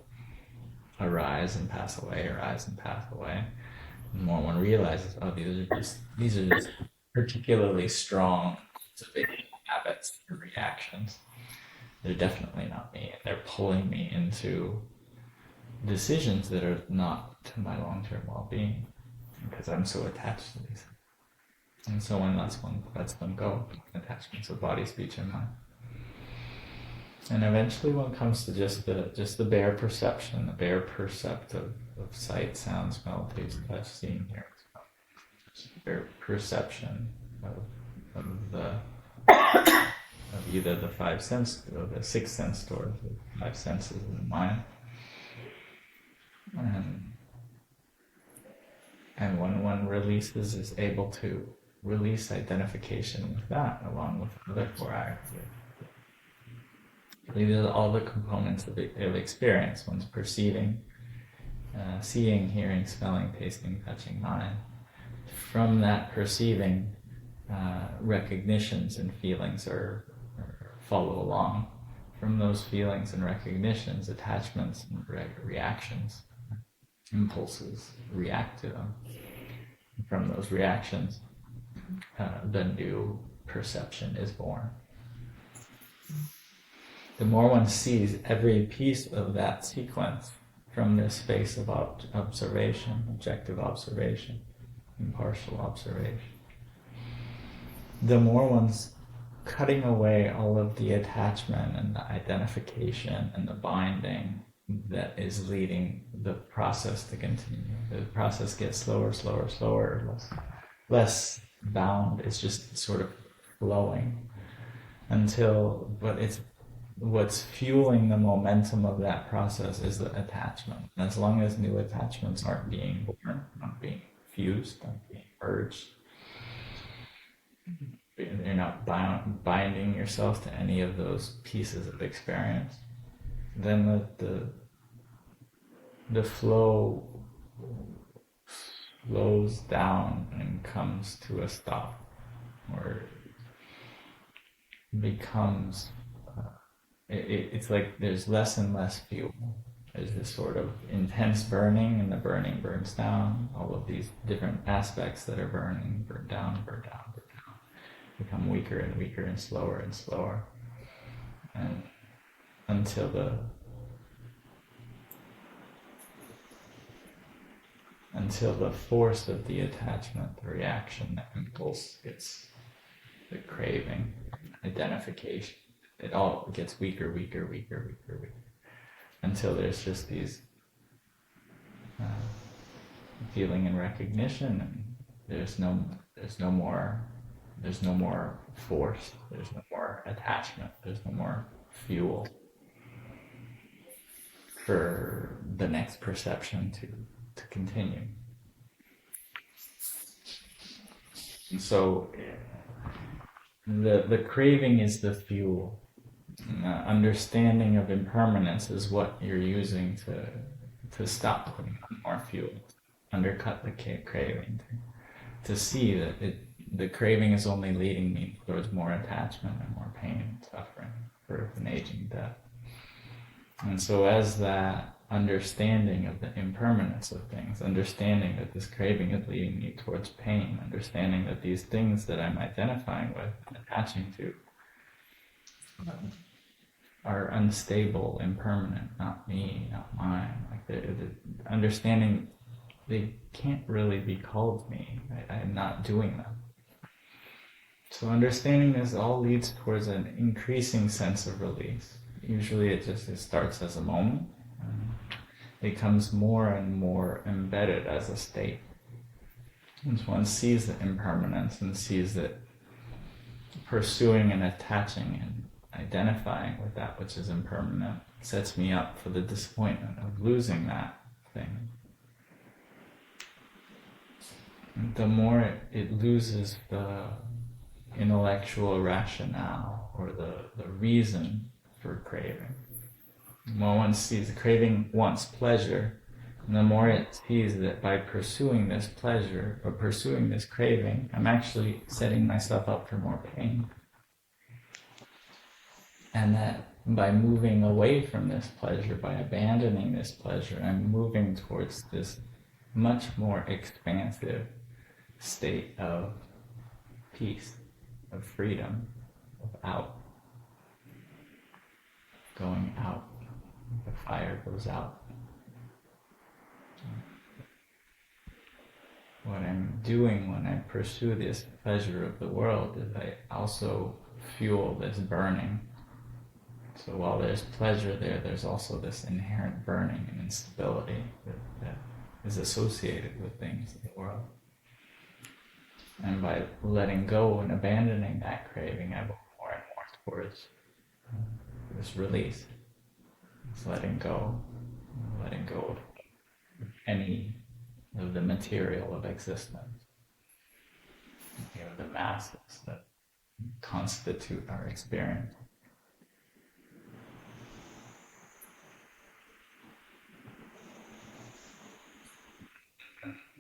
arise and pass away, arise and pass away, the more one realizes, oh, these are just particularly strong habits or reactions. They're definitely not me. They're pulling me into decisions that are not to my long-term well-being because I'm so attached to these. And so one lets them go, attachments of body, speech, and mind. And eventually one comes to just the bare perception, the bare percept of sight, sound, smell, taste, touch, seeing, hearing. Bare perception of either the five sense or the sixth sense doors, the five senses of the mind. And when one releases, is able to release identification with that, along with other four actions. These are all the components of experience. One's perceiving, seeing, hearing, smelling, tasting, touching, mind. From that perceiving, recognitions and feelings follow along. From those feelings and recognitions, attachments and reactions, impulses react to them. From those reactions, the new perception is born. The more one sees every piece of that sequence from this space of observation, objective observation, impartial observation, the more one's cutting away all of the attachment and the identification and the binding that is leading the process to continue. The process gets slower, less bound. It's just sort of flowing. but it's what's fueling the momentum of that process is the attachment. And as long as new attachments aren't being born, not being fused, not being urged, you're not binding yourself to any of those pieces of experience, then the flow slows down and comes to a stop, or becomes it's like there's less and less fuel. There's this sort of intense burning, and the burning burns down. All of these different aspects that are burning burn down, become weaker and weaker and slower, and until the force of the attachment, the reaction, the impulse, gets the craving, identification. It all gets weaker, until there's just these feeling and recognition, and there's no more force, there's no more attachment, there's no more fuel for the next perception to continue. And so the craving is the fuel. Understanding of impermanence is what you're using to stop putting on more fuel, undercut the craving, to see that the craving is only leading me towards more attachment and more pain and suffering, birth and aging, death. And so as that understanding of the impermanence of things, understanding that this craving is leading me towards pain, understanding that these things that I'm identifying with and attaching to are unstable, impermanent, not me, not mine. Like the understanding they can't really be called me. I'm not doing them. So understanding this all leads towards an increasing sense of release. Usually it starts as a moment. It becomes more and more embedded as a state. Once one sees the impermanence and sees that pursuing and attaching and identifying with that which is impermanent sets me up for the disappointment of losing that thing. And the more it loses the intellectual rationale or the reason for craving. The more one sees the craving wants pleasure, and the more it sees that by pursuing this pleasure or pursuing this craving, I'm actually setting myself up for more pain. And that by moving away from this pleasure, by abandoning this pleasure, I'm moving towards this much more expansive state of peace, of freedom, of out. Going out. The fire goes out. What I'm doing when I pursue this pleasure of the world is I also fuel this burning. So while there's pleasure there's also this inherent burning and instability that is associated with things in the world. And by letting go and abandoning that craving, I move more and more towards this release. It's letting go of any of the material of existence, the masses that constitute our experience.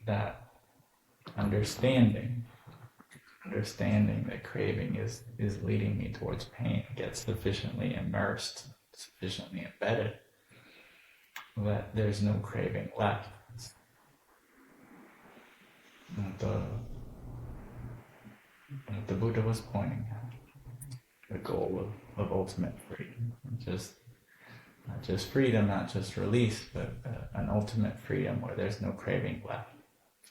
That understanding that craving is leading me towards pain gets sufficiently immersed, sufficiently embedded, that there's no craving left. What the Buddha was pointing at, the goal of ultimate freedom. Not just freedom, not just release, but an ultimate freedom where there's no craving left.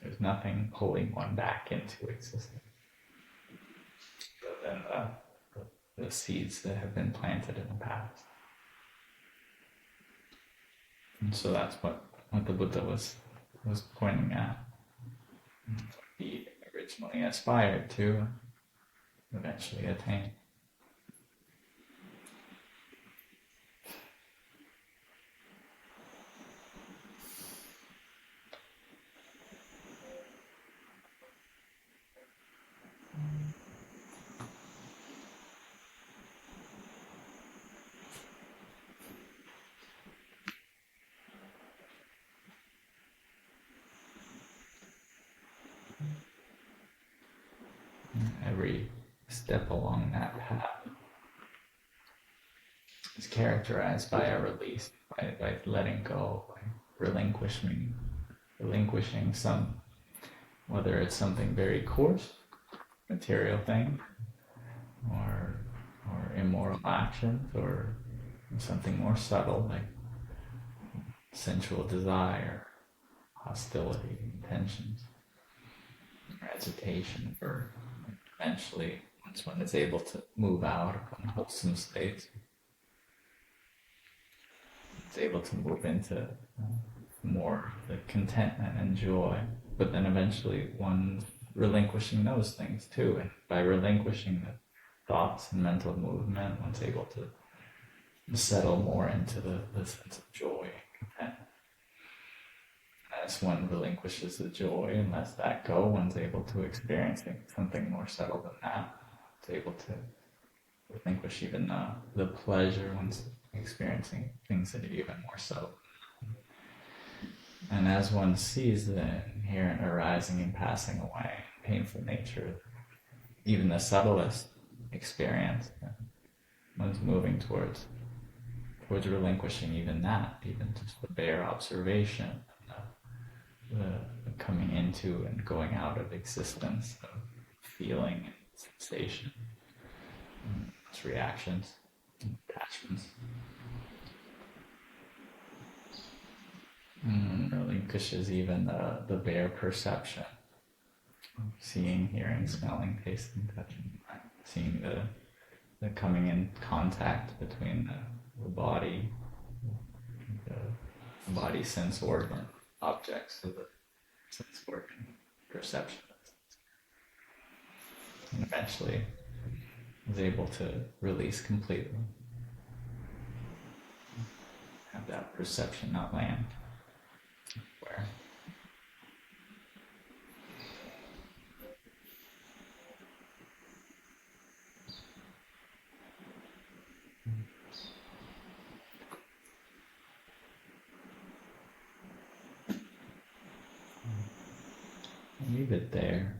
There's nothing pulling one back into existence. But then the seeds that have been planted in the past. And so that's what the Buddha was pointing at. He originally aspired to eventually attain. step along that path is characterized by a release, by letting go, by relinquishing some, whether it's something very coarse, material thing, or immoral actions, or something more subtle like sensual desire, hostility, intentions, or agitation, or eventually, once one is able to move out of unwholesome states, it's able to move into more the contentment and joy. But then eventually one's relinquishing those things too, and by relinquishing the thoughts and mental movement, one's able to settle more into the sense of joy and contentment. As one relinquishes the joy and lets that go, one's able to experience something more subtle than that. It's able to relinquish even the pleasure one's experiencing things that are even more subtle. And as one sees the inherent arising and passing away, painful nature, even the subtlest experience, one's moving towards relinquishing even that, even just the bare observation, the coming into and going out of existence, of feeling and sensation, and its reactions, and attachments. Relinquishes even the bare perception, seeing, hearing, smelling, tasting, touching, seeing the coming in contact between the body, the body sense organ objects, so the sense organ perception, and eventually is able to release completely, have that perception not land. Where leave it there.